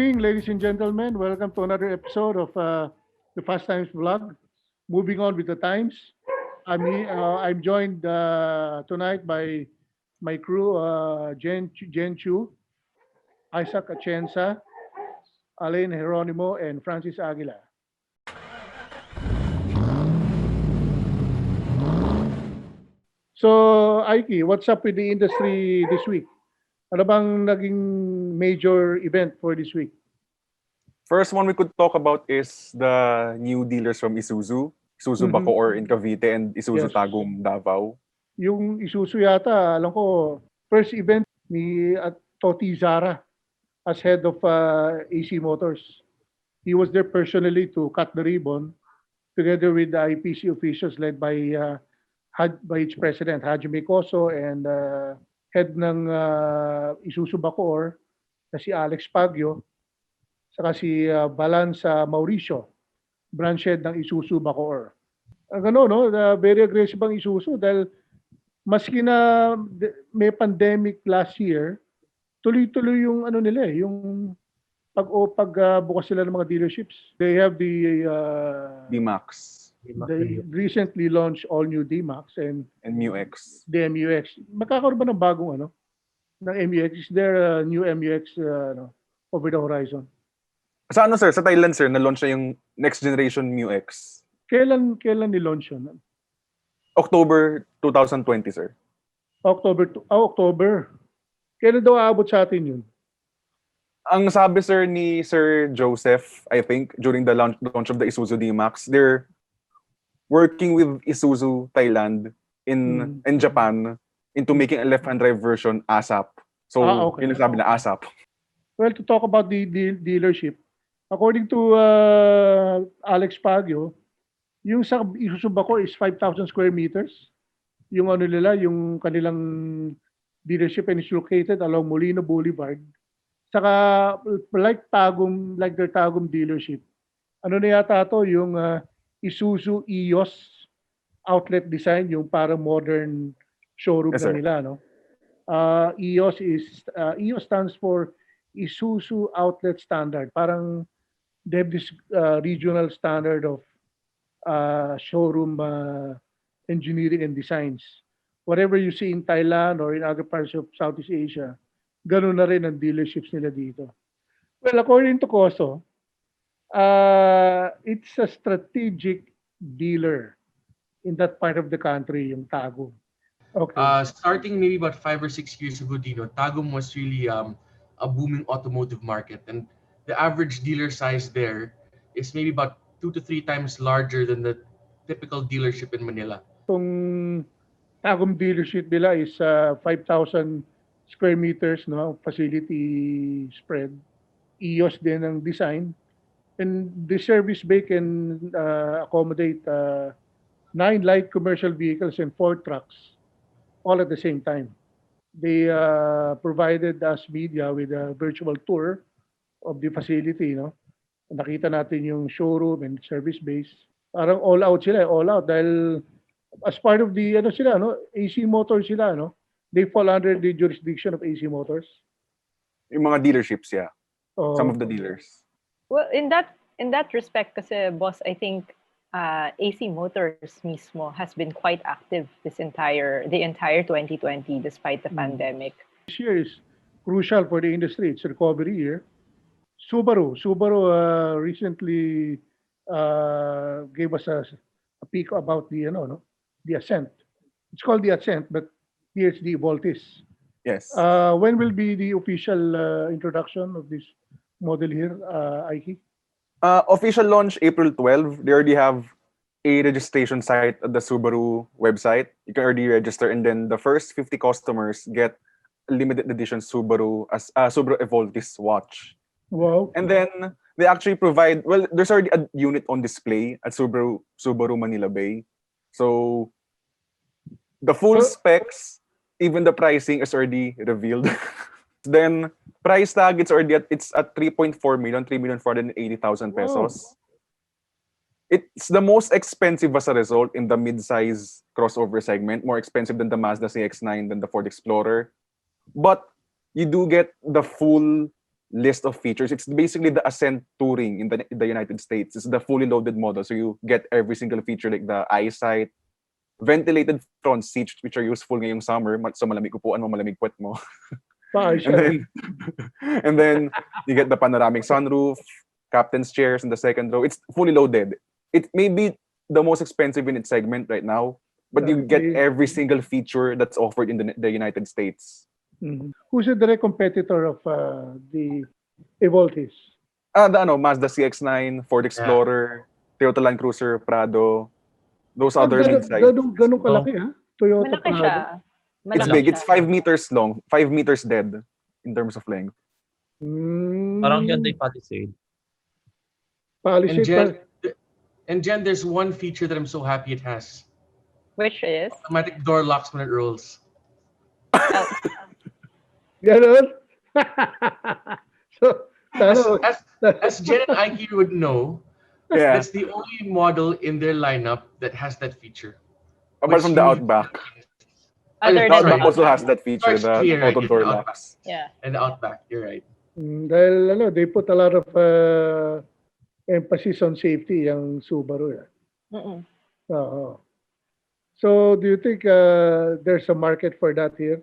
evening, ladies and gentlemen. Welcome to another episode of the Fast Times vlog. Moving on with the times. I'm joined tonight by my crew, Jen Chu, Isaac Atienza, Alain Geronimo, and Francis Aguila. So, Aiki, what's up with the industry this week? Ano bang naging major event for this week? First one we could talk about is the new dealers from Isuzu. Isuzu Bacoor in Cavite and Isuzu Yes. Tagum, Davao. Yung Isuzu yata, alam ko, first event ni Toti Zara as head of AC Motors. He was there personally to cut the ribbon together with the IPC officials led by its president, Hajime Koso, and head ng Isuzu Bacoor na si Alex Pagyo, saka si Balanza Mauricio, branch head ng Isuzu Bacoor. Ang no, very aggressive ang Isuzu dahil maski na may pandemic last year, tuloy-tuloy yung nila yung pagbukas sila ng mga dealerships. They have the D-Max they recently launched all new D-Max and MUX. the MUX. Magkakaroon ba ng bagong ng MUX? Is there a new MUX over the horizon? Sa sir? Sa Thailand sir, na-launch na yung next generation MUX. Kailan ni-launch yun? October 2020 sir. October. Kailan daw aabot sa atin yun? Ang sabi sir ni Sir Joseph, I think, during the launch of the Isuzu D-Max, they're working with Isuzu Thailand in Japan into making a left-hand drive version ASAP. So, okay. yun ang sabi na ASAP. Well, to talk about the dealership, according to Alex Pagyo, yung sa Isuzu Bacoor is 5,000 square meters. Yung yung kanilang dealership and is located along Molino Boulevard. Saka like their Tagum dealership. Na yata to yung Isuzu EOS outlet design, yung para modern showroom Yes, na sir. nila, no? EOS stands for Isuzu Outlet Standard. Parang they have this regional standard of showroom engineering and designs. Whatever you see in Thailand or in other parts of Southeast Asia, ganun na rin ang dealerships nila dito. Well, according to Koso, it's a strategic dealer in that part of the country, yung Tagum. Okay. Starting maybe about 5 or 6 years ago, Tagum was really a booming automotive market, and the average dealer size there is maybe about 2 to 3 times larger than the typical dealership in Manila. Itong Tagum dealership nila is 5,000 square meters, no, facility spread. EOS din ang design. And the service bay can accommodate 9 light commercial vehicles and 4 trucks all at the same time. They provided us media with a virtual tour of the facility, no? Nakita natin yung showroom and service base. Parang all out sila, all out dahil as part of the AC Motors sila, no? They fall under the jurisdiction of AC Motors. Yung mga dealerships, yeah. Some of the Oh. dealers. Well, in that respect, kasi boss, I think AC Motors mismo has been quite active the entire 2020 despite the pandemic. This year is crucial for the industry. It's a recovery year. Subaru recently gave us a peek about the the Ascent. It's called the Ascent, but here it's the Voltis. Yes. When will be the official introduction of this model here, Aiki? Official launch April 12. They already have a registration site at the Subaru website. You can already register, and then the first 50 customers get a limited edition Subaru Evoltis watch. Wow. And then they actually provide, well, there's already a unit on display at Subaru Manila Bay. So the full specs, even the pricing is already revealed. Then price tag, it's at 3.4 million, 3,480,000 pesos. It's the most expensive as a result in the mid-size crossover segment, more expensive than the Mazda CX-9, than the Ford Explorer. But you do get the full list of features. It's basically the Ascent Touring in the United States. It's the fully loaded model. So you get every single feature like the eyesight, ventilated front seats which are useful ngayong summer. So malamig upuan mo, malamig puwet mo. Paayos And yan. then, and then you get the panoramic sunroof, captain's chairs in the second row. It's fully loaded. It may be the most expensive in its segment right now, but you get every single feature that's offered in the United States. Mhm. Who's the direct competitor of the Evoltis? The Mazda CX-9, Ford Explorer, Toyota Land Cruiser, Prado, those other mid-size. Ganun kalaki, ha? Toyota Malaki siya. Prado. It's Malaki big. It's siya. 5 meters long, 5 meters dead in terms of length. Parang Hyundai Palisade. Palisade. And Jen, there's one feature that I'm so happy it has. Which is Automatic door locks when it rolls. Ganun. So, As Jen and Ike would know, Yeah. that's the only model in their lineup that has that feature. Apart from the Outback. other The than Outback the also Outback. has that feature, It's clear, the right? auto door The Outback. locks. Yeah. And the Outback, you're right. dahil they put a lot of emphasis on safety yung Subaru. Mm-mm. Oo. So, do you think there's a market for that here?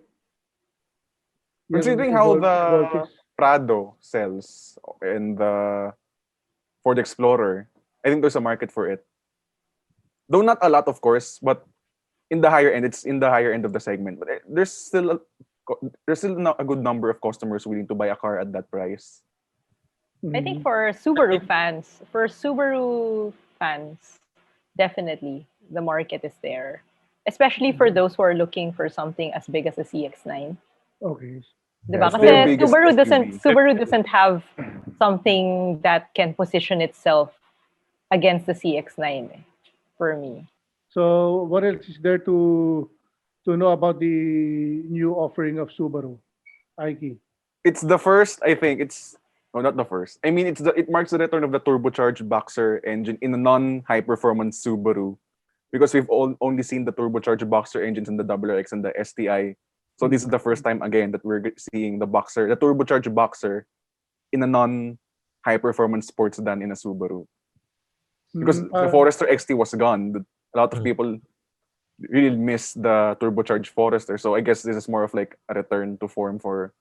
Yung Considering how the Evoltis? Prado sells and the Ford Explorer, I think there's a market for it. Though not a lot, of course, but in the higher end, it's in the higher end of the segment. But there's still a good number of customers willing to buy a car at that price. I think for Subaru fans, definitely the market is there. Especially for those who are looking for something as big as a CX-9. Okay. Diba? it's Kasi their biggest SUV. Subaru doesn't have something that can position itself against the CX-9 for me. So, what else is there to know about the new offering of Subaru? Aiki. It's the first, I think. Not the first. I mean, it marks the return of the turbocharged Boxer engine in a non-high performance Subaru, because we've only seen the turbocharged Boxer engines in the WRX and the STI. So this is the first time again that we're seeing the turbocharged Boxer, in a non-high performance sports sedan in a Subaru. Because the Forester XT was gone. A lot of people really miss the turbocharged Forester. So I guess this is more of like a return to form for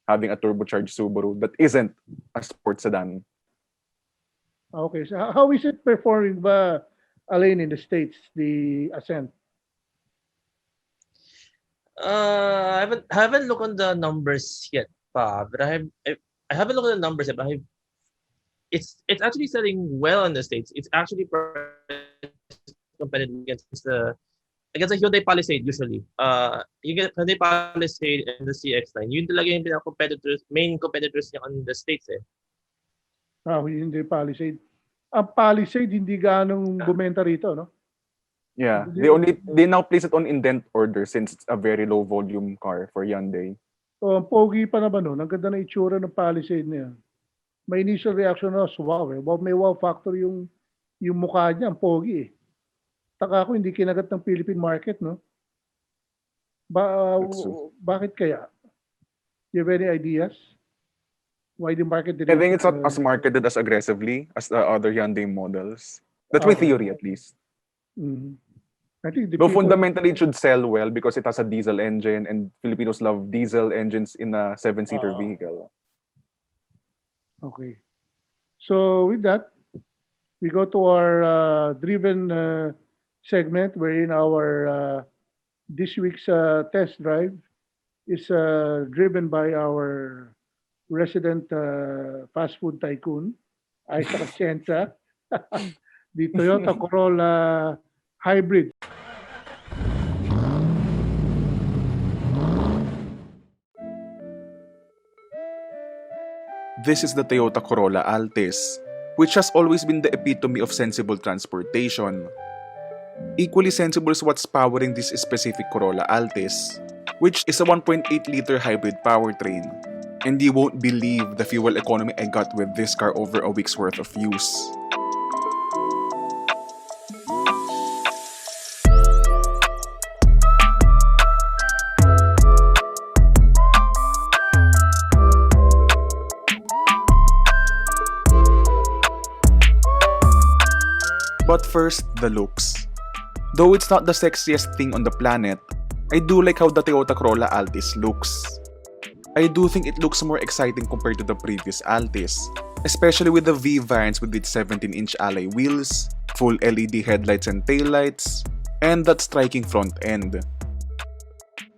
having a turbocharged Subaru that isn't a sports sedan. Okay. So, how is it performing ba, Alain, in the States, the Ascent? I haven't looked on the numbers yet, but I haven't looked at the numbers yet. But it's actually selling well in the States. It's actually competitive against the Hyundai Palisade usually. You get Hyundai Palisade and the CX-9. Yun talaga yung main competitors niya on the States eh. Hindi Palisade. Ang Palisade hindi ganong bumenta rito, no? Yeah, they now place it on indent order since it's a very low volume car for Hyundai. So, ang pogi pa naman, no? Ang ganda na itsura ng Palisade na yan. My initial reaction was, wow, eh. Wow, may wow factor yung mukha niya, ang pogi, eh. Taka ako, hindi kinagat ng Philippine market, no? Bakit kaya? Do you have any ideas? Why the market didn't... I think it's not as marketed as aggressively as the other Hyundai models. That's my theory, at least. Mhm. I think Though fundamentally it should sell well because it has a diesel engine and Filipinos love diesel engines in a 7-seater vehicle. Okay. So with that, we go to our driven segment wherein our this week's test drive is driven by our resident fast food tycoon, Isaac Atienza, the Toyota Corolla Hybrid. This is the Toyota Corolla Altis, which has always been the epitome of sensible transportation. Equally sensible is what's powering this specific Corolla Altis, which is a 1.8-liter hybrid powertrain. And you won't believe the fuel economy I got with this car over a week's worth of use. But first, the looks. Though it's not the sexiest thing on the planet, I do like how the Toyota Corolla Altis looks. I do think it looks more exciting compared to the previous Altis, especially with the V variants with its 17-inch alloy wheels, full LED headlights and taillights, and that striking front end.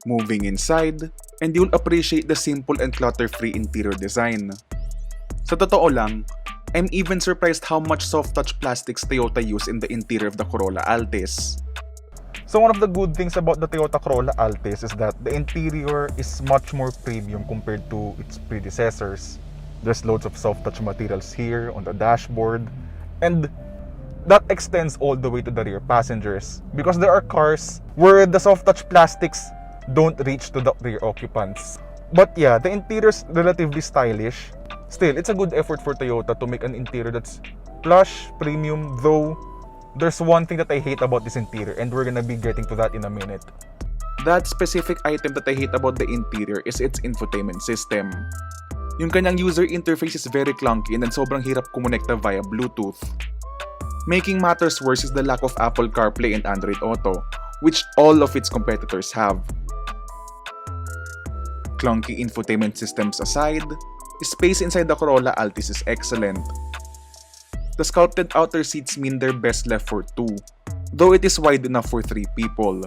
Moving inside, and you'll appreciate the simple and clutter-free interior design. Sa totoo lang, I'm even surprised how much soft-touch plastics Toyota use in the interior of the Corolla Altis. So one of the good things about the Toyota Corolla Altis is that the interior is much more premium compared to its predecessors. There's loads of soft-touch materials here on the dashboard, and that extends all the way to the rear passengers because there are cars where the soft-touch plastics don't reach to the rear occupants. But yeah, the interior is relatively stylish. Still, it's a good effort for Toyota to make an interior that's plush, premium, though there's one thing that I hate about this interior, and we're gonna be getting to that in a minute. That specific item that I hate about the interior is its infotainment system. Yung kanyang user interface is very clunky and sobrang hirap kumonekta via Bluetooth. Making matters worse is the lack of Apple CarPlay and Android Auto, which all of its competitors have. Clunky infotainment systems aside, space inside the Corolla Altis is excellent. The sculpted outer seats mean they're best left for 2, though it is wide enough for 3 people.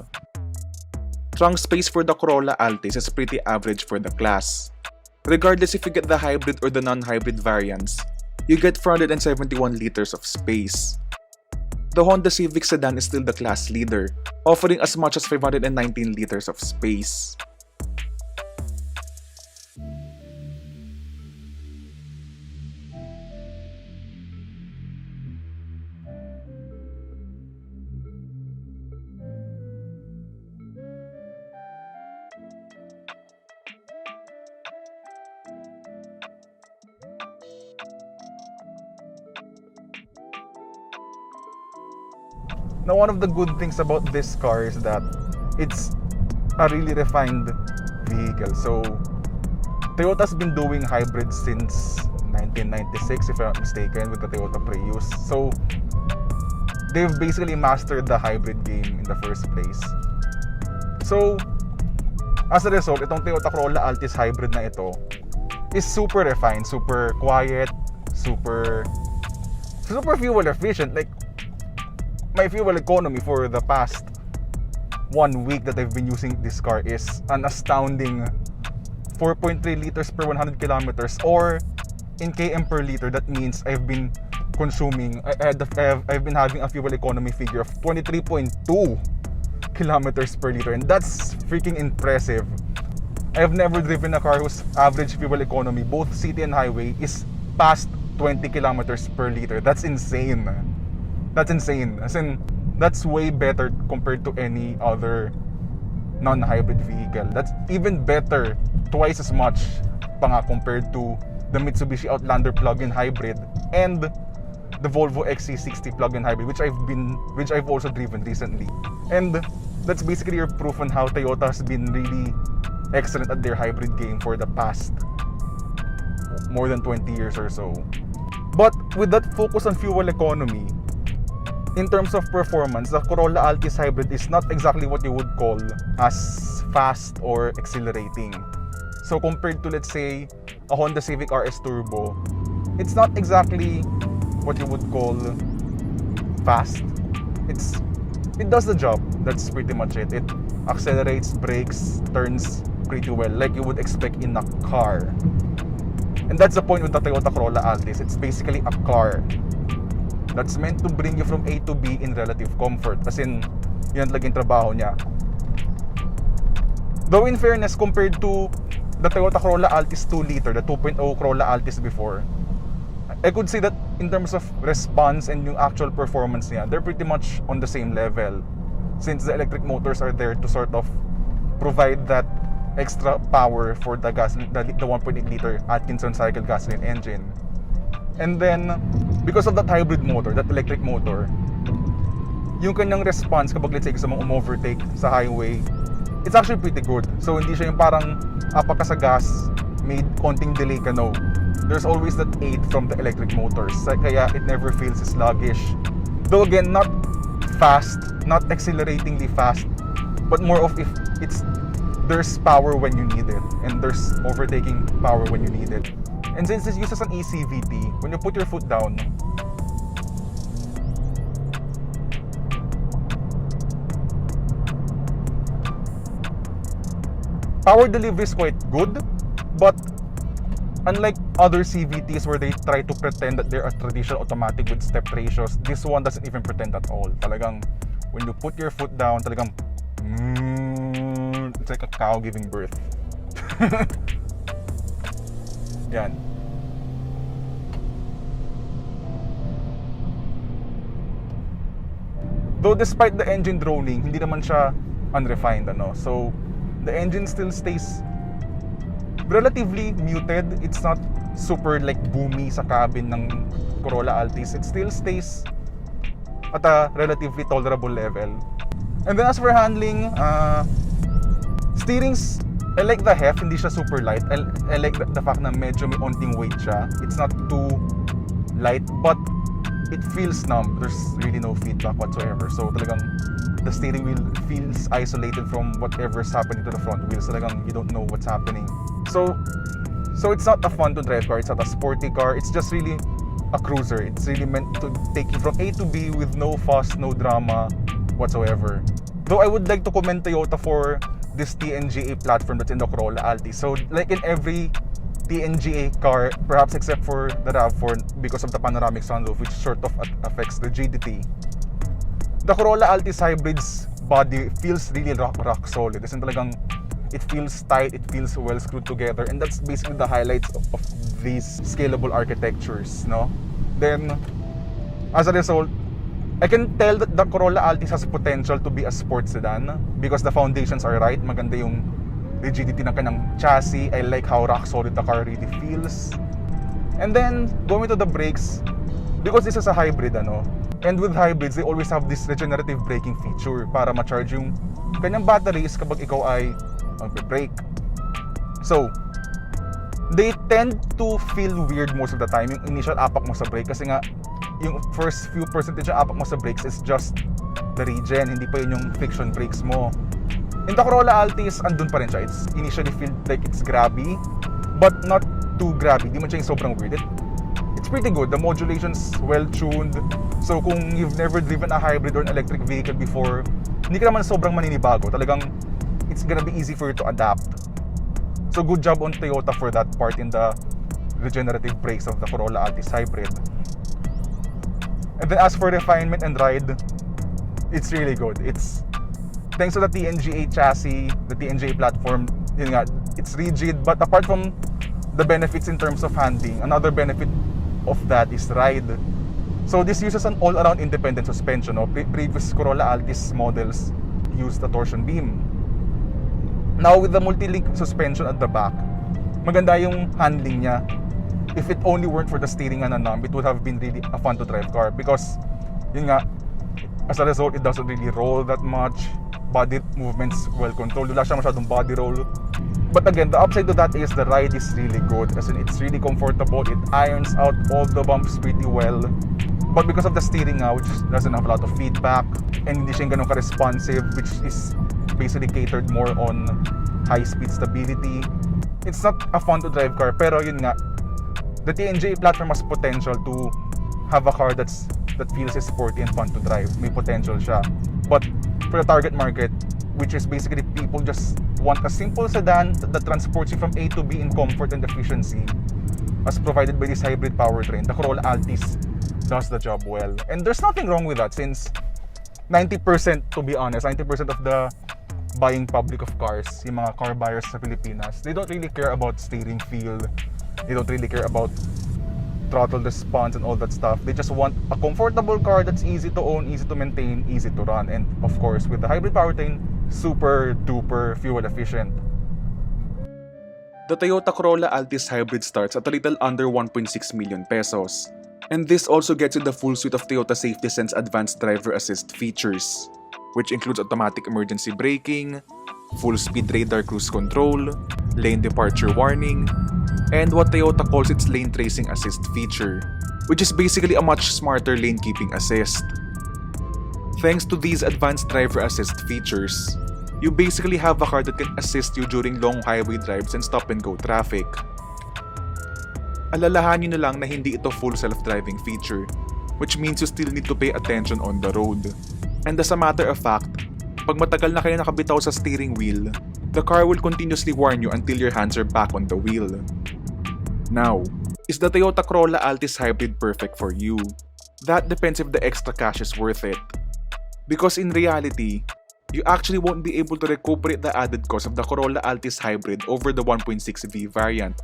Trunk space for the Corolla Altis is pretty average for the class. Regardless if you get the hybrid or the non-hybrid variants, you get 471 liters of space. The Honda Civic sedan is still the class leader, offering as much as 519 liters of space. Now, one of the good things about this car is that it's a really refined vehicle. So, Toyota's been doing hybrids since 1996, if I'm not mistaken, with the Toyota Prius. So, they've basically mastered the hybrid game in the first place. So, as a result, itong Toyota Corolla Altis Hybrid na ito is super refined, super quiet, super fuel efficient. Like, my fuel economy for the past 1 week that I've been using this car is an astounding 4.3 liters per 100 kilometers, or in km per liter, that means I've been having a fuel economy figure of 23.2 kilometers per liter, and that's freaking impressive. I've never driven a car whose average fuel economy, both city and highway, is past 20 kilometers per liter. That's insane. That's insane. As in, that's way better compared to any other non-hybrid vehicle. That's even better, twice as much pa nga compared to the Mitsubishi Outlander plug-in hybrid and the Volvo XC60 plug-in hybrid, which I've also driven recently. And that's basically your proof on how Toyota has been really excellent at their hybrid game for the past more than 20 years or so. But with that focus on fuel economy, in terms of performance, the Corolla Altis Hybrid is not exactly what you would call as fast or exhilarating. So compared to, let's say, a Honda Civic RS Turbo, it's not exactly what you would call fast. It does the job. That's pretty much it. It accelerates, brakes, turns pretty well, like you would expect in a car. And that's the point with the Toyota Corolla Altis. It's basically a car that's meant to bring you from A to B in relative comfort. As in, yun talaga yung trabaho niya. Though in fairness, compared to the Toyota Corolla Altis 2-liter, the 2.0 Corolla Altis before, I could say that in terms of response and yung actual performance niya, they're pretty much on the same level, since the electric motors are there to sort of provide that extra power for the 1.8-liter Atkinson cycle gasoline engine. And then, because of that hybrid motor, that electric motor, yung kanyang response kapag, let's say, gusto mong overtake sa highway, it's actually pretty good. So, hindi siya yung parang apak ka sa gas, may konting delay ka, no. There's always that aid from the electric motors. Kaya it never feels sluggish. Though again, not fast, not exhilaratingly fast, but more of if there's power when you need it, and there's overtaking power when you need it. And since this uses an ECVT, when you put your foot down, power delivery is quite good, but unlike other CVTs where they try to pretend that they're a traditional automatic with step ratios, this one doesn't even pretend at all. Talagang, when you put your foot down, talagang, it's like a cow giving birth. Yan. Though despite the engine droning, hindi naman siya unrefined, ano. So, the engine still stays relatively muted. It's not super like boomy sa cabin ng Corolla Altis. It still stays at a relatively tolerable level. And then as for handling, steerings, I like the heft, hindi siya super light. I like the fact na medyo may onting weight siya. It's not too light, but it feels numb. There's really no feedback whatsoever. So talagang the steering wheel feels isolated from whatever's happening to the front wheels. Talagang you don't know what's happening. So it's not a fun to drive car. It's not a sporty car. It's just really a cruiser. It's really meant to take you from A to B with no fuss, no drama whatsoever. Though I would like to commend Toyota for this TNGA platform that's in the Corolla Altis. So like in every TNGA car, perhaps except for the RAV4 because of the panoramic sunroof, which sort of affects rigidity, the Corolla Altis Hybrid's body feels really rock solid. Isn't talagang, it feels tight, it feels well screwed together, and that's basically the highlights of these scalable architectures, no? Then, as a result, I can tell that the Corolla Altis has potential to be a sports sedan because the foundations are right. Maganda yung rigidity ng kanyang chassis. I like how rock solid the car really feels. And then, going to the brakes, because this is a hybrid, ano, and with hybrids, they always have this regenerative braking feature para ma-charge yung kanyang batteries kapag ikaw ay magbe-brake. So, they tend to feel weird most of the time, yung initial apak mo sa brake, kasi nga, yung first few percentage ng apak mo sa brakes is just the regen, hindi pa yun yung friction brakes mo. In the Corolla Altis, andun pa rin siya. It's initially feel like it's grabby, but not too grabby. Di man siya yung sobrang weird. It's pretty good. The modulation's well-tuned. So kung you've never driven a hybrid or an electric vehicle before, hindi ka naman sobrang maninibago. Talagang, it's gonna be easy for you to adapt. So good job on Toyota for that part in the regenerative brakes of the Corolla Altis Hybrid. And then as for refinement and ride, it's really good. It's thanks to the TNGA chassis, the TNGA platform, yun nga, it's rigid, but apart from the benefits in terms of handling, another benefit of that is ride. So this uses an all-around independent suspension. No? Previous Corolla Altis models used a torsion beam. Now with the multi-link suspension at the back, maganda yung handling niya. If it only weren't for the steering and numb, it would have been really a fun to drive car because yun nga, as a result, it doesn't really roll that much. Body movements well controlled. Wala siya masyadong body roll. But again, the upside to that is the ride is really good. As in, it's really comfortable. It irons out all the bumps pretty well. But because of the steering which doesn't have a lot of feedback, and hindi siya ganun ka-responsive, which is basically catered more on high-speed stability, it's not a fun to drive car. Pero yun nga, the TNGA platform has potential to have a car that feels sporty and fun to drive. May potential siya. But for the target market, which is basically people just want a simple sedan that transports you from A to B in comfort and efficiency, as provided by this hybrid powertrain, the Corolla Altis does the job well. And there's nothing wrong with that since 90%, to be honest, 90% of the buying public of cars, yung mga car buyers sa Pilipinas, they don't really care about steering feel. They don't really care about throttle response and all that stuff. They just want a comfortable car that's easy to own, easy to maintain, easy to run. And of course, with the hybrid powertrain, super duper fuel efficient. The Toyota Corolla Altis Hybrid starts at a little under 1.6 million pesos. And this also gets you the full suite of Toyota Safety Sense advanced driver assist features, which includes automatic emergency braking, full speed radar cruise control, lane departure warning, and what Toyota calls its lane tracing assist feature, which is basically a much smarter lane keeping assist. Thanks to these advanced driver assist features, you basically have a car that can assist you during long highway drives and stop-and-go traffic. Alalahanin nyo lang na hindi ito full self-driving feature, which means you still need to pay attention on the road. And as a matter of fact, pag matagal na kayo nakabitaw sa steering wheel, the car will continuously warn you until your hands are back on the wheel. Now, is the Toyota Corolla Altis Hybrid perfect for you? That depends if the extra cash is worth it. Because in reality, you actually won't be able to recuperate the added cost of the Corolla Altis Hybrid over the 1.6V variant.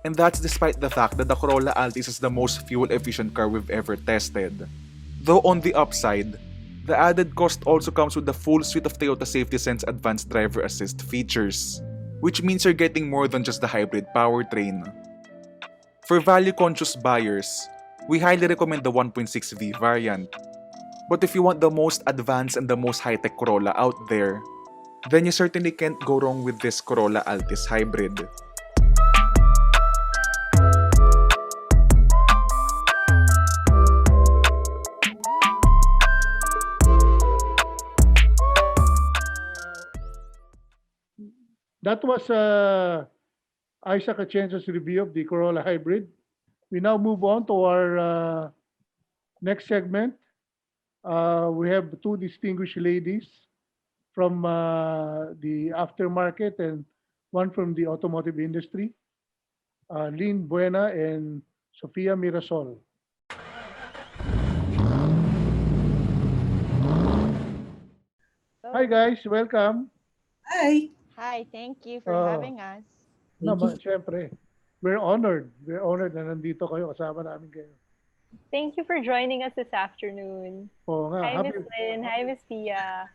And that's despite the fact that the Corolla Altis is the most fuel-efficient car we've ever tested. Though on the upside, the added cost also comes with the full suite of Toyota Safety Sense Advanced Driver Assist features, which means you're getting more than just the hybrid powertrain. For value-conscious buyers, we highly recommend the 1.6V variant. But if you want the most advanced and the most high-tech Corolla out there, then you certainly can't go wrong with this Corolla Altis Hybrid. That was Isaac Atienza's review of the Corolla Hybrid. We now move on to our next segment. We have two distinguished ladies from the aftermarket and one from the automotive industry, Lynn Buena and Sofia Mirasol. Hi guys, welcome. Hi. Hi, thank you for having us. Naman, syempre. We're honored. We're honored na nandito kayo, kasama namin kayo. Thank you for joining us this afternoon. Oo nga. Hi, Miss Lynn. Hi, Miss Pia.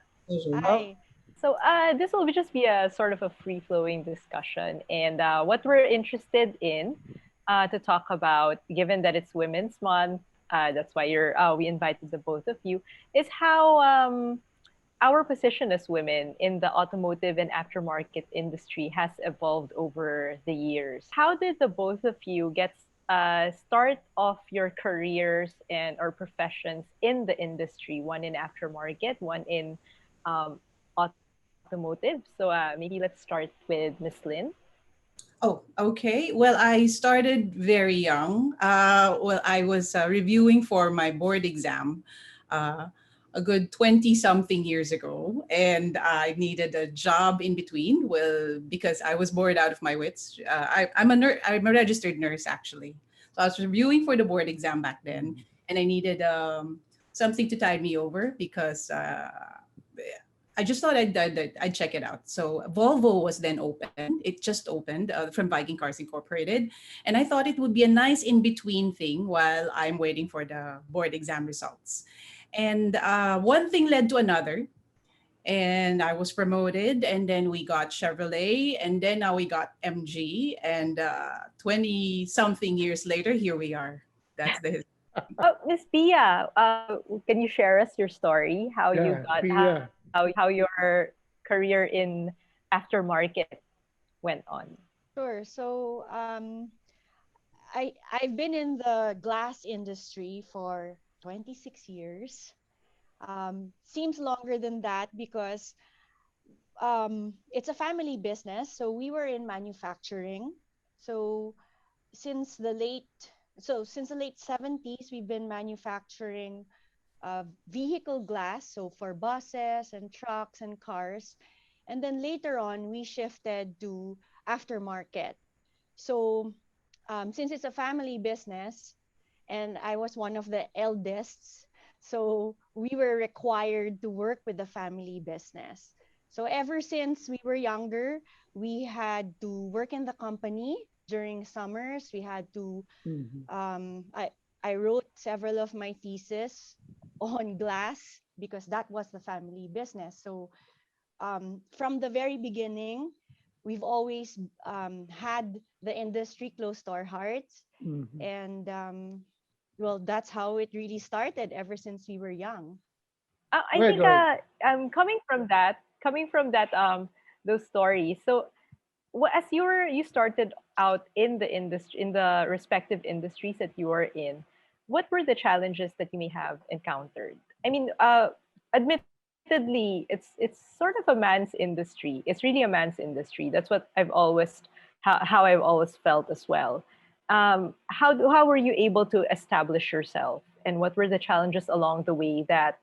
Hi. So this will just be a sort of a free-flowing discussion. And what we're interested in to talk about, given that it's Women's Month, that's why we invited the both of you, is how our position as women in the automotive and aftermarket industry has evolved over the years. How did the both of you get start off your careers and or professions in the industry? One in aftermarket, one in automotive. So maybe let's start with Miss Lynn. Oh, okay. Well, I started very young. I was reviewing for my board exam a good 20-something years ago, and I needed a job in between. Well, because I was bored out of my wits. I'm a registered nurse, actually. So I was reviewing for the board exam back then, and I needed something to tide me over because I just thought I'd check it out. So Volvo was then open. It just opened from Viking Cars Incorporated. And I thought it would be a nice in-between thing while I'm waiting for the board exam results. And one thing led to another. And I was promoted. And then we got Chevrolet. And then now we got MG. And 20-something years later, here we are. That's the Oh, Miss Pia, can you share us your story? How you got Pia. how your career in aftermarket went on? Sure. So I've been in the glass industry for 26 years. Seems longer than that because it's a family business. So we were in manufacturing. So since the late 70s, we've been manufacturing vehicle glass, so for buses and trucks and cars. And then later on, we shifted to aftermarket. So since it's a family business, and I was one of the eldest, so we were required to work with the family business. So ever since we were younger, we had to work in the company during summers. We had to, I wrote several of my thesis on glass because that was the family business. So from the very beginning, we've always had the industry close to our hearts. And well, that's how it really started ever since we were young. I Go think ahead. coming from that those stories. So as you started out in the industry, in the respective industries that you are in, what were the challenges that you may have encountered? I mean, admittedly, it's sort of a man's industry. It's really a man's industry. That's what I've always how I've always felt as well. How were you able to establish yourself, and what were the challenges along the way that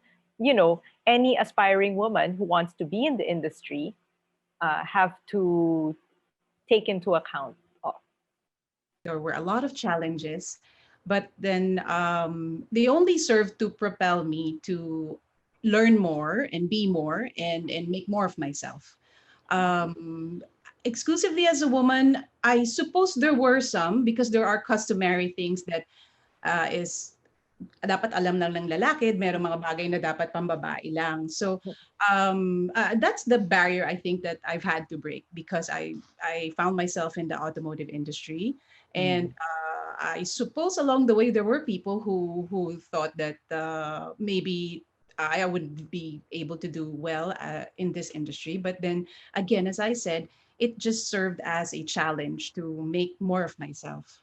any aspiring woman who wants to be in the industry have to take into account of? There were a lot of challenges, but then they only served to propel me to learn more and be more and make more of myself. Um, Exclusively as a woman, I suppose there were some because there are customary things that is dapat alam lang ng lalaki, merong mga bagay na dapat pambabae lang. So that's the barrier I think that I've had to break because I found myself in the automotive industry, and I suppose along the way there were people who thought that maybe I would be able to do well in this industry. But then again, as I said, it just served as a challenge to make more of myself.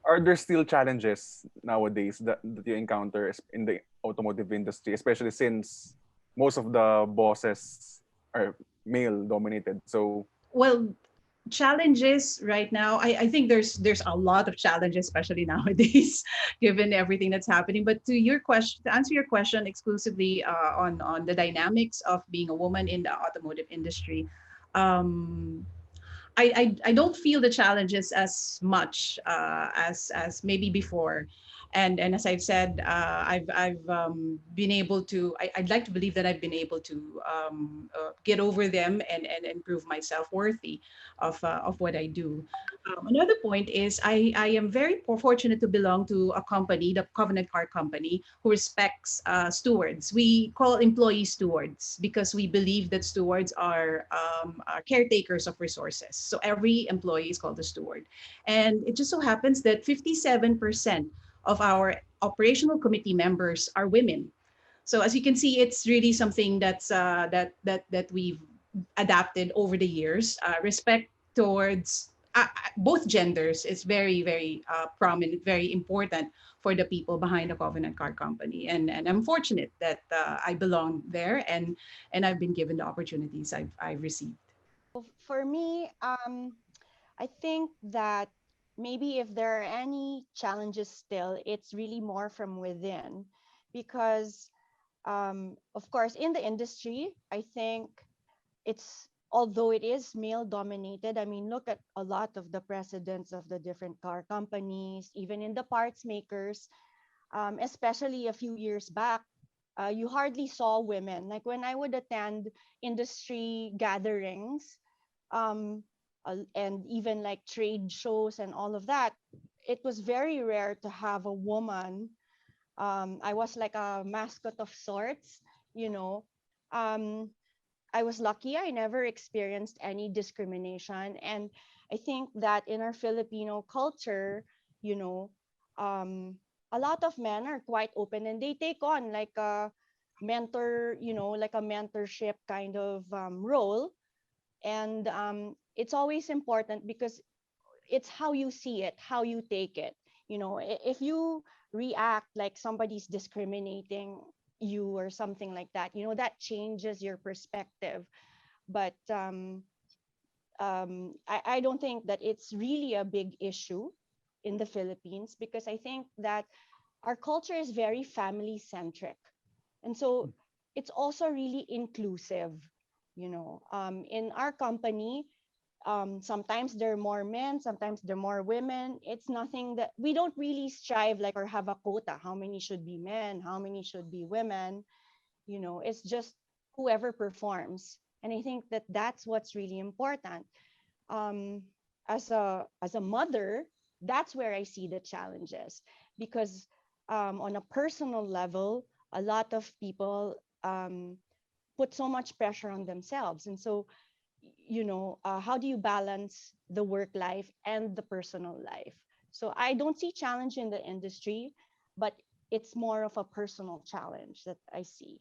Are there still challenges nowadays that you encounter in the automotive industry, especially since most of the bosses are male dominated? So Well, challenges right now, I think there's a lot of challenges, especially nowadays, given everything that's happening. But to answer your question exclusively on the dynamics of being a woman in the automotive industry, um, I don't feel the challenges as much as maybe before. And as I've said, I've been able to. I'd like to believe that I've been able to get over them and prove myself worthy of what I do. Another point is I am very fortunate to belong to a company, the Covenant Car Company, who respects stewards. We call employees stewards because we believe that stewards are caretakers of resources. So every employee is called a steward. And it just so happens that 57% of our operational committee members are women. So as you can see, it's really something that we've adapted over the years. Respect towards both genders is very prominent, very important for the people behind the Covenant Car Company. And I'm fortunate that I belong there and I've been given the opportunities I've received. For me, I think that maybe if there are any challenges still, it's really more from within, because of course, in the industry, I think it's although it is male dominated. I mean, look at a lot of the presidents of the different car companies, even in the parts makers, especially a few years back. You hardly saw women. Like when I would attend industry gatherings, and even like trade shows and all of that, it was very rare to have a woman. I was like a mascot of sorts, you know. Um, I was lucky. I never experienced any discrimination. And I think that in our Filipino culture, you know, um, a lot of men are quite open and they take on like a mentor, like a mentorship kind of role. And it's always important because it's how you see it, how you take it. If you react like somebody's discriminating you or something like that, that changes your perspective. But I don't think that it's really a big issue in the Philippines, because I think that our culture is very family centric. And so it's also really inclusive. In our company, sometimes there are more men, sometimes there are more women. It's nothing that we don't really strive like or have a quota. How many should be men? How many should be women? It's just whoever performs. And I think that that's what's really important. Um, as a mother, that's where I see the challenges, because on a personal level, a lot of people put so much pressure on themselves, and so how do you balance the work life and the personal life? So I don't see challenge in the industry, but it's more of a personal challenge that I see.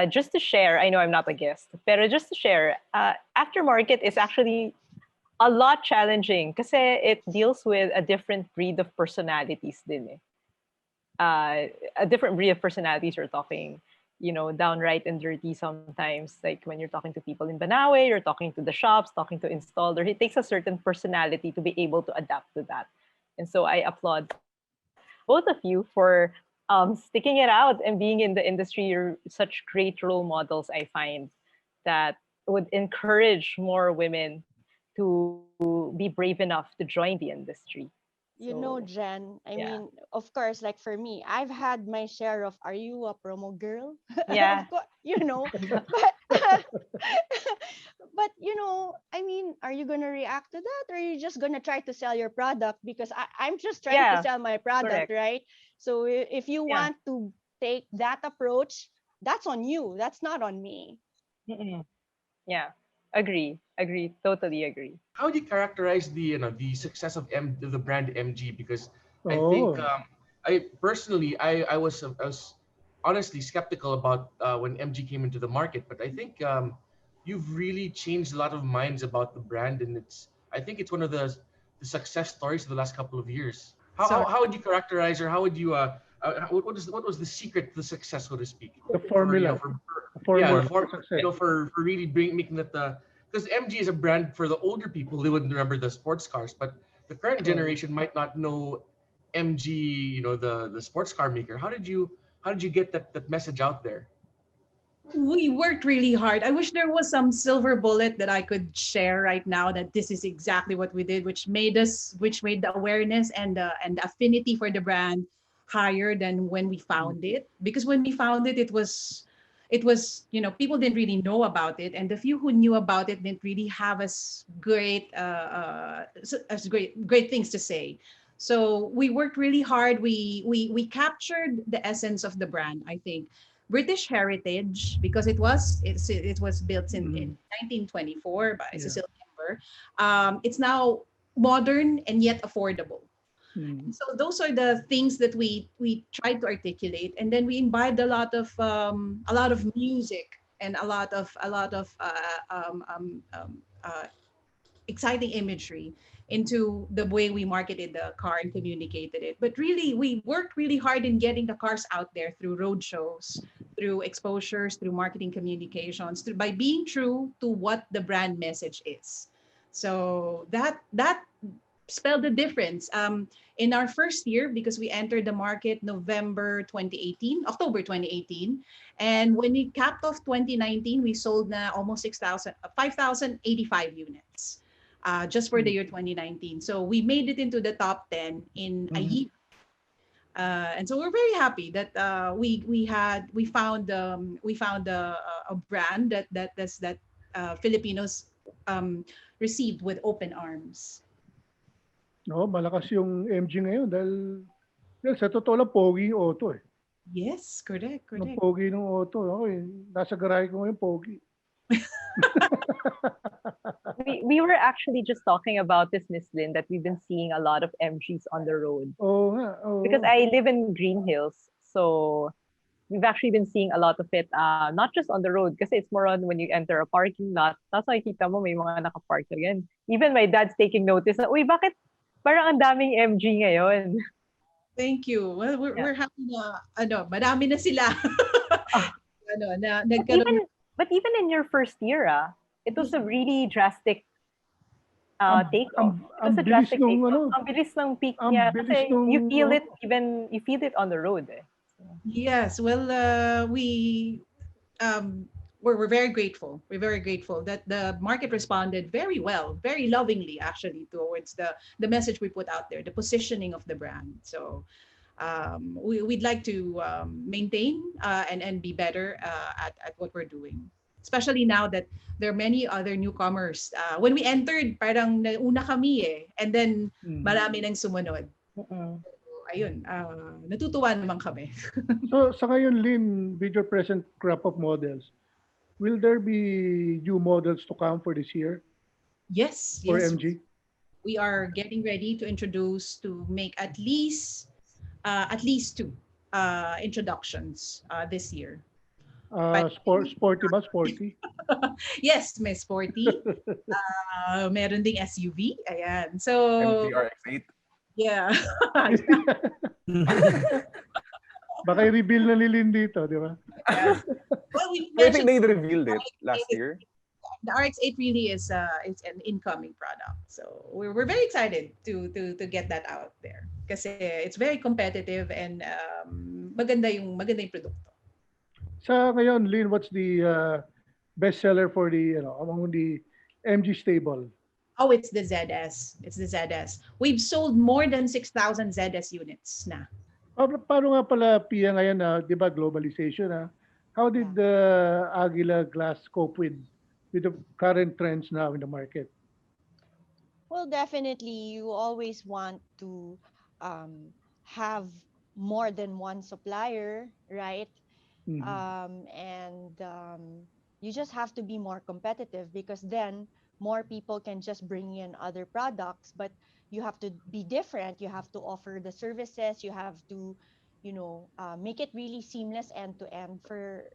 Just to share, I know I'm not a guest, pero just to share, aftermarket is actually a lot challenging kasi it deals with a different breed of personalities din eh. A different breed of personalities we're talking. downright and dirty sometimes. Like when you're talking to people in Banawe, you're talking to the shops, talking to installer. It takes a certain personality to be able to adapt to that. And so I applaud both of you for sticking it out and being in the industry. You're such great role models, I find, that would encourage more women to be brave enough to join the industry. You know, So, Jen, I yeah. mean, of course, like for me, I've had my share of are you a promo girl? Yeah. Of course, but but I mean, are you gonna react to that, or are you just gonna try to sell your product? Because I'm just trying to Yeah. sell my product, Correct. right? So if you Yeah. want to take that approach, that's on you. That's not on me. Mm-mm. Yeah. Agree. Totally agree. How do you characterize the success of the brand MG? Because I think Oh, I personally I was honestly skeptical about when MG came into the market, but I think you've really changed a lot of minds about the brand, and I think it's one of the success stories of the last couple of years. Sorry. How would you characterize, or how would you what was the secret to the success, so to speak, the for formula. The yeah, formula the for form, success. for really making that the, because MG is a brand for the older people. They wouldn't remember the sports cars, but the current generation might not know MG. The sports car maker. How did you get that message out there? We worked really hard. I wish there was some silver bullet that I could share right now that this is exactly what we did, which made the awareness and the affinity for the brand higher than when we found it. Because when we found it, it was people didn't really know about it, and the few who knew about it didn't really have as great as great things to say. So we worked really hard. We captured the essence of the brand, I think. British heritage, because it was built in 1924 by Yeah. Cecil Kimber. It's now modern and yet affordable. Mm. So those are the things that we tried to articulate, and then we imbibed a lot of music and a lot of exciting imagery into the way we marketed the car and communicated it. But really, we worked really hard in getting the cars out there through road shows, through exposures, through marketing communications, by being true to what the brand message is. So that spelled the difference. In our first year, because we entered the market October 2018. And when we capped off 2019, we sold na almost 5,085 units just for the year 2019. So we made it into the top 10 in a year. And so we're very happy that we found a brand that Filipinos received with open arms. No, malakas yung MG ngayon dahil sa totoo lang pogi yung auto eh. Yes, correct. Ang pogi ng auto. Ako nasa garahe ko ngayon pogi. We were actually just talking about this, Miss Lynn, that we've been seeing a lot of MGs on the road. Oo nga. Oo. Because I live in Green Hills, so we've actually been seeing a lot of it, not just on the road, kasi it's more on when you enter a parking lot. Tapos makikita mo may mga nakapark na yan. Even my dad's taking notice na, uy, bakit parang ang daming MG ngayon? Thank you. Well, we're happy na marami na sila. Nagkaroon. But even in your first year, it was a really drastic takeoff. It was a drastic takeoff. Ang bilis ng peak niya. Kasi you feel it on the road. Eh. Yes, well, we're very grateful. We're very grateful that the market responded very well, very lovingly actually towards the message we put out there, the positioning of the brand. So we'd like to maintain and be better at what we're doing. Especially now that there are many other newcomers. When we entered, parang nauna kami eh. And then marami nang sumunod. Ayun, natutuwa naman kami. So sa ngayon, Lynn, with your present crop of models, will there be new models to come for this year? Yes. For MG? We are getting ready to make at least two introductions this year. Sporty ba? Sporty? Yes, may sporty. Meron ding SUV. Ayan. So MG RX-8. yeah. Baka i-reveal na ni Lynn dito, di ba? Yes. Well, we I think mentioned they revealed it last year. the RX-8 really is it's an incoming product. So we're very excited to get that out there. Kasi it's very competitive and maganda yung produkto. Sa ngayon, Lynn, what's the best seller for the, among the MG stable? Oh, it's the ZS. It's the ZS. We've sold more than 6,000 ZS units na. Paano nga pala, Pia, ngayon na, di ba, globalization, how did the AguilaGlass cope with the current trends now in the market? Well, definitely, you always want to have more than one supplier, right? Mhm. You just have to be more competitive because then more people can just bring in other products, but you have to be different. You have to offer the services. You have to, make it really seamless end to end for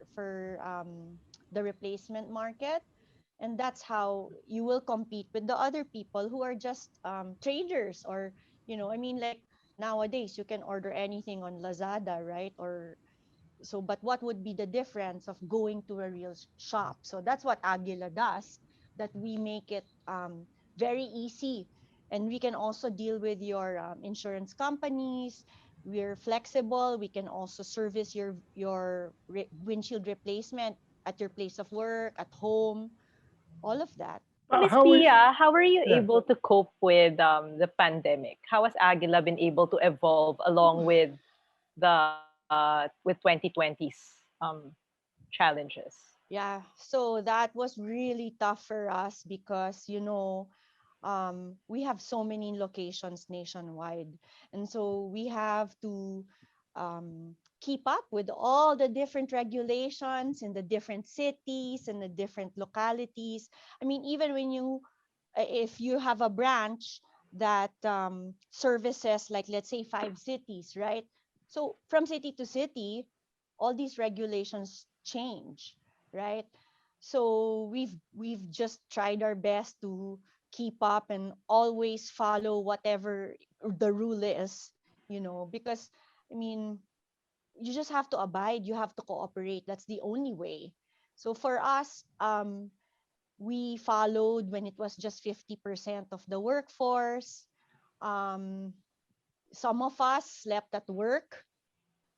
the replacement market. And that's how you will compete with the other people who are just traders, or like nowadays you can order anything on Lazada, right? Or so, but what would be the difference of going to a real shop? So that's what Aguila does, that we make it very easy, and we can also deal with your insurance companies. We're flexible. We can also service your windshield replacement at your place of work, at home, all of that. Miss How is, Pia, how were you yeah. able to cope with the pandemic? How has Aguila been able to evolve along with with 2020's challenges? Yeah, so that was really tough for us because we have so many locations nationwide, and so we have to keep up with all the different regulations in the different cities and the different localities. I mean, even if you have a branch that services, like, let's say, 5 cities, right? So from city to city, all these regulations change, right? So we've just tried our best to keep up and always follow whatever the rule is, because I mean, you just have to abide, you have to cooperate. That's the only way. So for us, we followed when it was just 50% of the workforce. Um, some of us slept at work.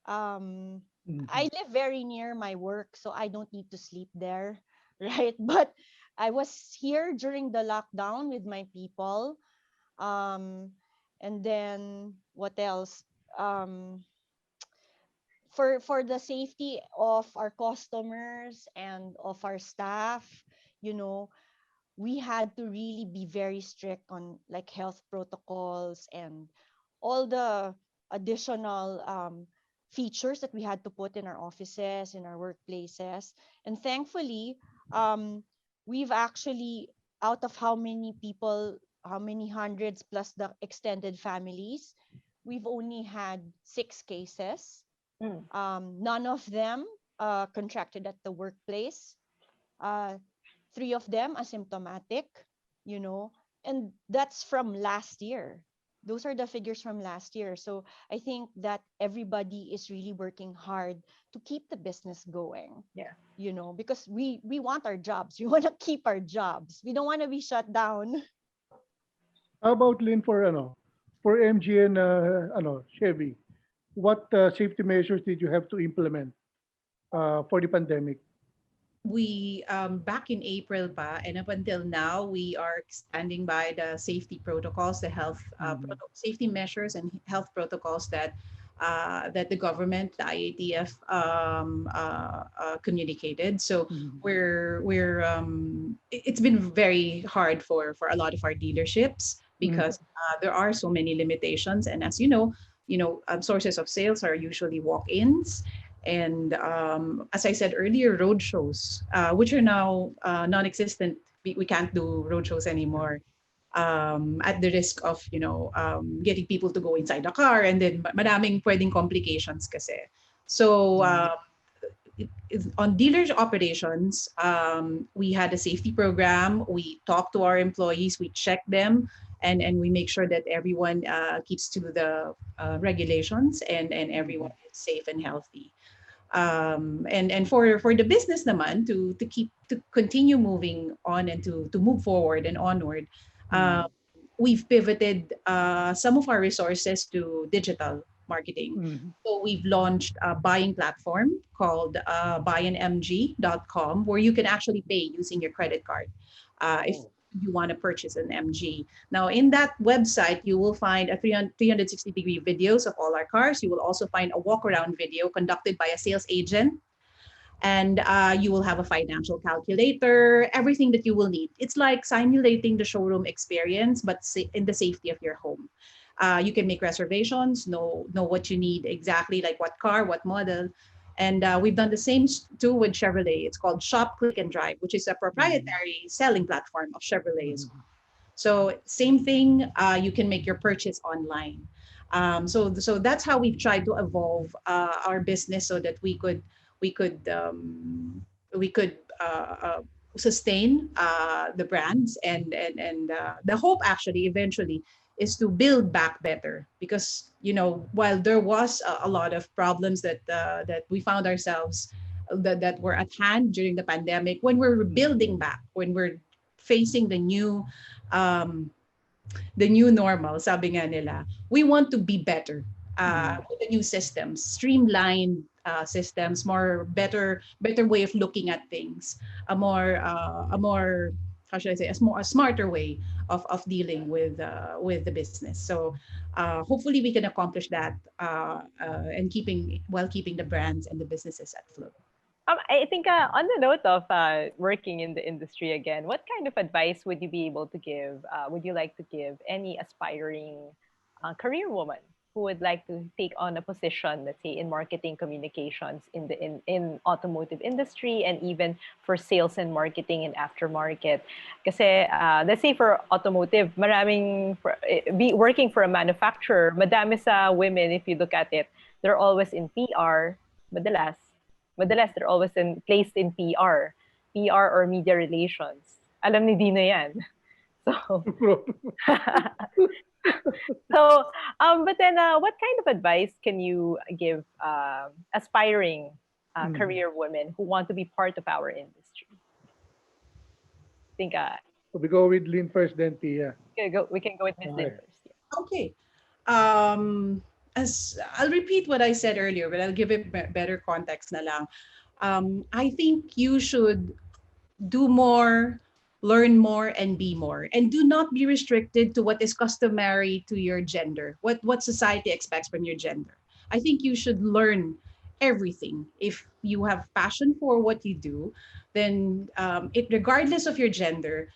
Mhm. I live very near my work, so I don't need to sleep there, right? But I was here during the lockdown with my people. Um, and then what else? For the safety of our customers and of our staff, you know, we had to really be very strict on, like, health protocols and all the additional features that we had to put in our offices, in our workplaces. And thankfully, we've actually, out of how many people, how many hundreds plus the extended families, we've only had 6 cases. Mm. None of them contracted at the workplace. Uh, 3 of them asymptomatic, you know, and that's from last year. Those are the figures from last year. So I think that everybody is really working hard to keep the business going. Yeah. Because we want our jobs. We want to keep our jobs. We don't want to be shut down. How about Lynn for MG and Chevy? What safety measures did you have to implement for the pandemic? We back in April pa, and up until now, we are standing by the safety protocols, the health safety measures and health protocols that the government, the IATF, communicated. So it's been very hard for a lot of our dealerships because there are so many limitations, and as sources of sales are usually walk-ins. And as I said earlier, road shows, which are now non-existent. We can't do road shows anymore, at the risk of getting people to go inside the car, and then maraming pwedeng complications kasi. So on dealers operations, we had a safety program. We talked to our employees, we checked them, and we make sure that everyone keeps to the regulations, and everyone is safe and healthy. And for the business naman to continue moving on and to move forward and onward, we've pivoted some of our resources to digital marketing. Mhm. So we've launched a buying platform called buyinmg.com, where you can actually pay using your credit card if you want to purchase an MG. Now, in that website, you will find a 360-degree videos of all our cars. You will also find a walk-around video conducted by a sales agent, and you will have a financial calculator, everything that you will need. It's like simulating the showroom experience, but in the safety of your home. You can make reservations, know what you need exactly, like what car, what model. And we've done the same too with Chevrolet. It's called Shop, Click, and Drive, which is a proprietary selling platform of Chevrolet as well. So same thing, you can make your purchase online. So that's how we've tried to evolve our business so that we could we could sustain the brands, and the hope actually eventually is to build back better, because while there was a lot of problems that we found ourselves that were at hand during the pandemic, when we're building back, when we're facing um, the new normal, sabi nga nila, we want to be better with the new systems, streamlined systems, better way of looking at things, a more how should I say, a smarter way of dealing with the business. So hopefully we can accomplish that, and keeping the brands and the businesses at flow. I think on the note of working in the industry again, what kind of advice would you be able to give? Would you like to give any aspiring career woman who would like to take on a position, let's say, in marketing communications in automotive industry, and even for sales and marketing and aftermarket? Kasi let's say for automotive, working for a manufacturer, madami sa women, if you look at it, they're always in PR, madalas they're always placed in PR or media relations. Alam ni Dino yan. So, but then what kind of advice can you give aspiring career women who want to be part of our industry? I think We go with Lynn first, then Tia. we can go with Ms. Lynn first. Yeah. Okay. As I'll repeat what I said earlier, but I'll give it better context na lang. I think you should do more, learn more, and be more. And do not be restricted to what is customary to your gender, what society expects from your gender. I think you should learn everything. If you have passion for what you do, then regardless of your gender,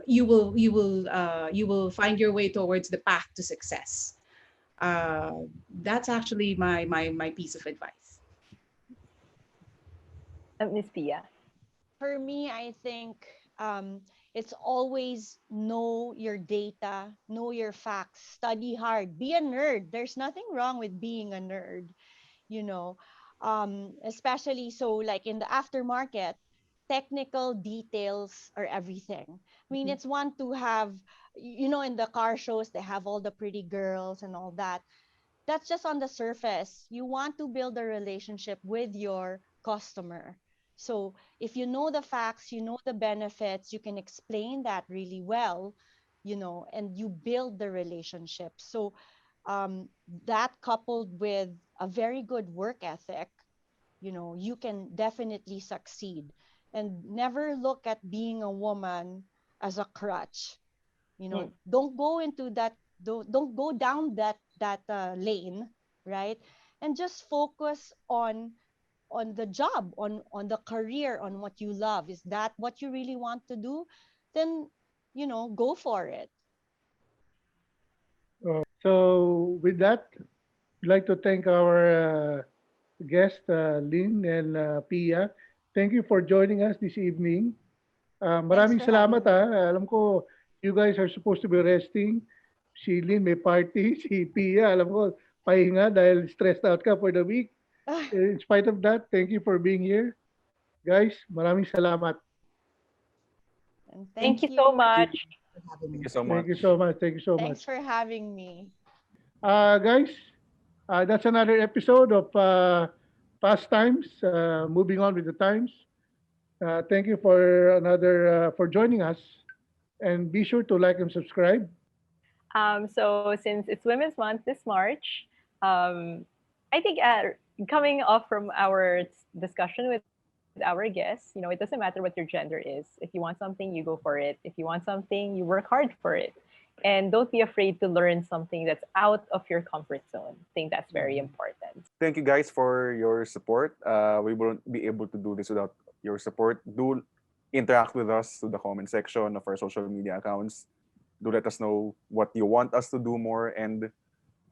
you will find your way towards the path to success. That's actually my piece of advice. Ms. Pia. For me, I think it's always know your data, know your facts, study hard, be a nerd. There's nothing wrong with being a nerd, you know. Especially so like in the aftermarket, technical details are everything. I mean, it's one to have, in the car shows, they have all the pretty girls and all that. That's just on the surface. You want to build a relationship with your customer. So if you know the facts, you know the benefits, you can explain that really well, and you build the relationship. So that coupled with a very good work ethic, you can definitely succeed. And never look at being a woman as a crutch. Don't go into that, don't go down that lane, right? And just focus on the job, on the career, on what you love. Is that what you really want to do? Then go for it. So with that, I'd like to thank our guest, Lynn and Pia. Thank you for joining us this evening. Maraming for having salamat ha. Alam ko, you guys are supposed to be resting. Si Lynn may party, si Pia, alam ko, pahinga dahil stressed out ka for the week. In spite of that, thank you for being here. Guys, maraming salamat. And Thank you so much. for having Thank me. you so Thank much. you so much. Thank you so Thanks much. for having me. Guys, that's another episode of Past Times. Moving on with the times. Thank you for for joining us, and be sure to like and subscribe. So since it's Women's Month this March, I think coming off from our discussion with our guests, it doesn't matter what your gender is. If you want something, you go for it. If you want something, you work hard for it. And don't be afraid to learn something that's out of your comfort zone. I think that's very important. Thank you guys for your support. We wouldn't be able to do this without your support. Do interact with us through the comment section of our social media accounts. Do let us know what you want us to do more. And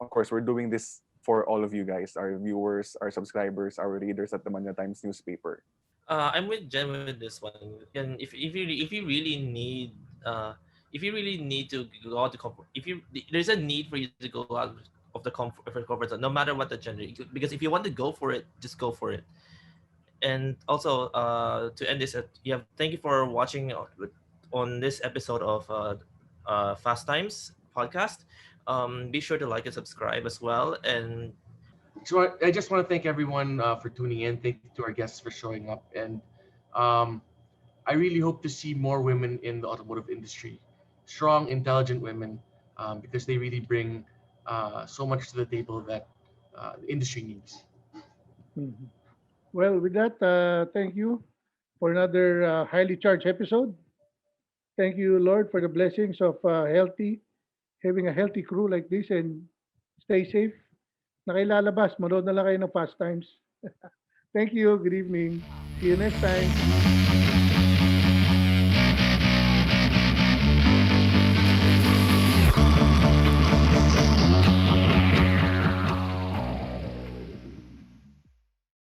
of course, we're doing this for all of you guys, our viewers, our subscribers, our readers at the Manila Times newspaper. I'm with Jen with this one. And if you really need to go out to comfort, if you there's a need for you to go out of the comfort zone, no matter what the gender. Because if you want to go for it, just go for it. And also, to end this, thank you for watching on this episode of Fast Times podcast. Be sure to like and subscribe as well. And So I just want to thank everyone for tuning in. Thank you to our guests for showing up, and um, I really hope to see more women in the automotive industry, strong, intelligent women, because they really bring so much to the table that the industry needs. Mhm. Well, with that, thank you for another highly charged episode. Thank you, Lord, for the blessings of having a healthy crew like this, and stay safe. Nakailalabas, manood na lang kayo ng Fast Times. Thank you. Good evening. See you next time.